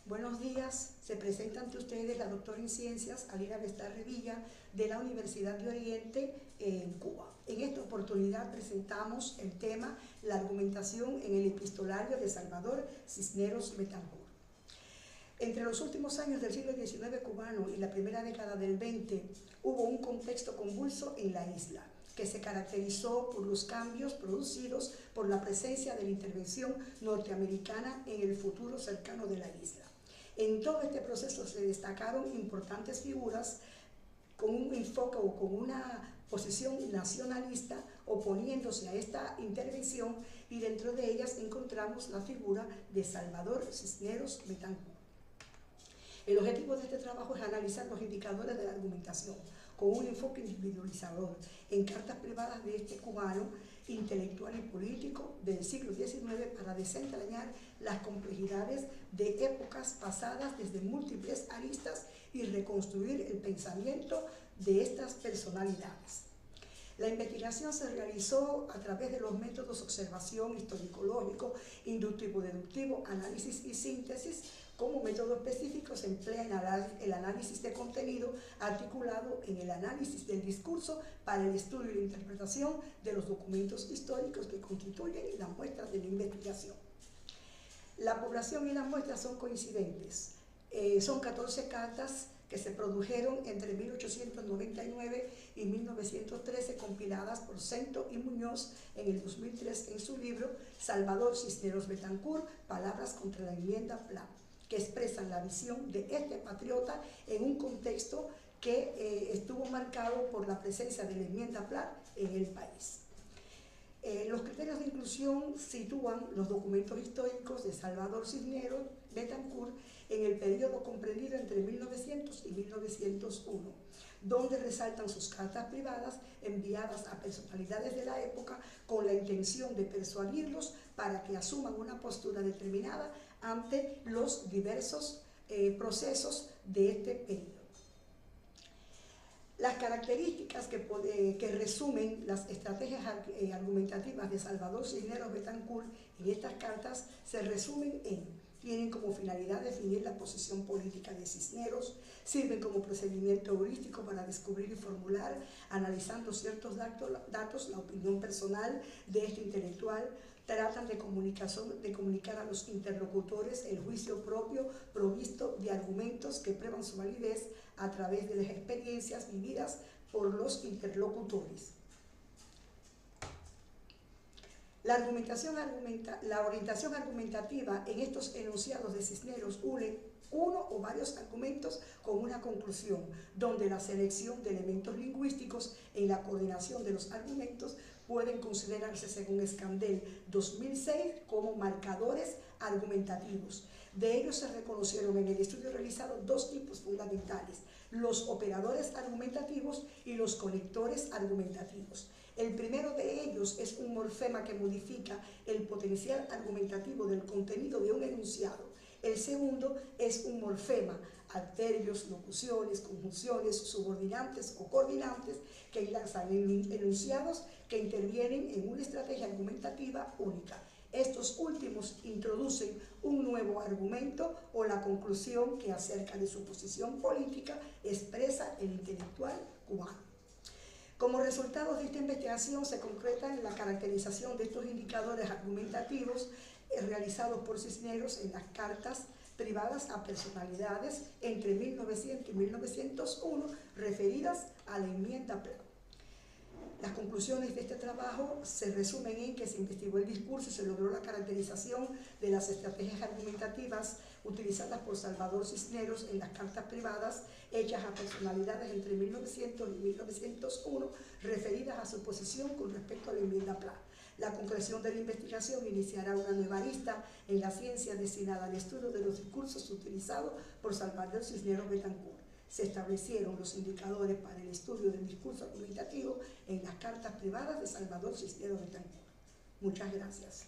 Buenos días, se presenta ante ustedes la doctora en Ciencias, Alira Bestar-Revilla, de la Universidad de Oriente en Cuba. En esta oportunidad presentamos el tema La argumentación en el epistolario de Salvador Cisneros Betancourt. Entre los últimos años del siglo XIX cubano y la primera década del XX hubo un contexto convulso en la isla, que se caracterizó por los cambios producidos por la presencia de la intervención norteamericana en el futuro cercano de la isla. En todo este proceso se destacaron importantes figuras con un enfoque o con una posición nacionalista oponiéndose a esta intervención, y dentro de ellas encontramos la figura de Salvador Cisneros Betancourt. El objetivo de este trabajo es analizar los indicadores de la argumentación con un enfoque individualizador en cartas privadas de este cubano intelectual y político del siglo XIX para desentrañar las complejidades de épocas pasadas desde múltiples aristas y reconstruir el pensamiento de estas personalidades. La investigación se realizó a través de los métodos observación, historicológico, inductivo-deductivo, análisis y síntesis. Como método específico se emplea el análisis de contenido articulado en el análisis del discurso para el estudio y la interpretación de los documentos históricos que constituyen las muestras de la investigación. La población y las muestras son coincidentes. Son 14 cartas que se produjeron entre 1899 y 1913, compiladas por Cento y Muñoz en el 2003 en su libro Salvador Cisneros Betancourt, Palabras contra la enmienda Platt, que expresan la visión de este patriota en un contexto que estuvo marcado por la presencia de la enmienda Platt en el país. Los criterios de inclusión sitúan los documentos históricos de Salvador Cisneros Betancourt en el periodo comprendido entre 1900 y 1901, donde resaltan sus cartas privadas enviadas a personalidades de la época con la intención de persuadirlos para que asuman una postura determinada ante los diversos procesos de este periodo. Las características que resumen las estrategias argumentativas de Salvador Cisneros Betancourt en estas cartas se resumen tienen como finalidad definir la posición política de Cisneros, sirven como procedimiento heurístico para descubrir y formular, analizando ciertos datos, la opinión personal de este intelectual, tratan de comunicar a los interlocutores el juicio propio provisto de argumentos que prueban su validez a través de las experiencias vividas por los interlocutores. La orientación argumentativa en estos enunciados de Cisneros une uno o varios argumentos con una conclusión, donde la selección de elementos lingüísticos en la coordinación de los argumentos pueden considerarse, según Escandel 2006, como marcadores argumentativos. De ellos se reconocieron en el estudio realizado dos tipos fundamentales: los operadores argumentativos y los conectores argumentativos. El primero de ellos es un morfema que modifica el potencial argumentativo del contenido de un enunciado. El segundo es un morfema, adverbios, locuciones, conjunciones, subordinantes o coordinantes que enlazan enunciados que intervienen en una estrategia argumentativa única. Estos últimos introducen un nuevo argumento o la conclusión que acerca de su posición política expresa el intelectual cubano. Como resultado de esta investigación se concreta en la caracterización de estos indicadores argumentativos realizados por Cisneros en las cartas privadas a personalidades entre 1900 y 1901 referidas a la enmienda Platt. Las conclusiones de este trabajo se resumen en que se investigó el discurso y se logró la caracterización de las estrategias argumentativas utilizadas por Salvador Cisneros en las cartas privadas hechas a personalidades entre 1900 y 1901 referidas a su posición con respecto a la enmienda Platt. La concreción de la investigación iniciará una nueva arista en la ciencia destinada al estudio de los discursos utilizados por Salvador Cisneros Betancourt. Se establecieron los indicadores para el estudio del discurso argumentativo en las cartas privadas de Salvador Cisneros Betancourt. Muchas gracias.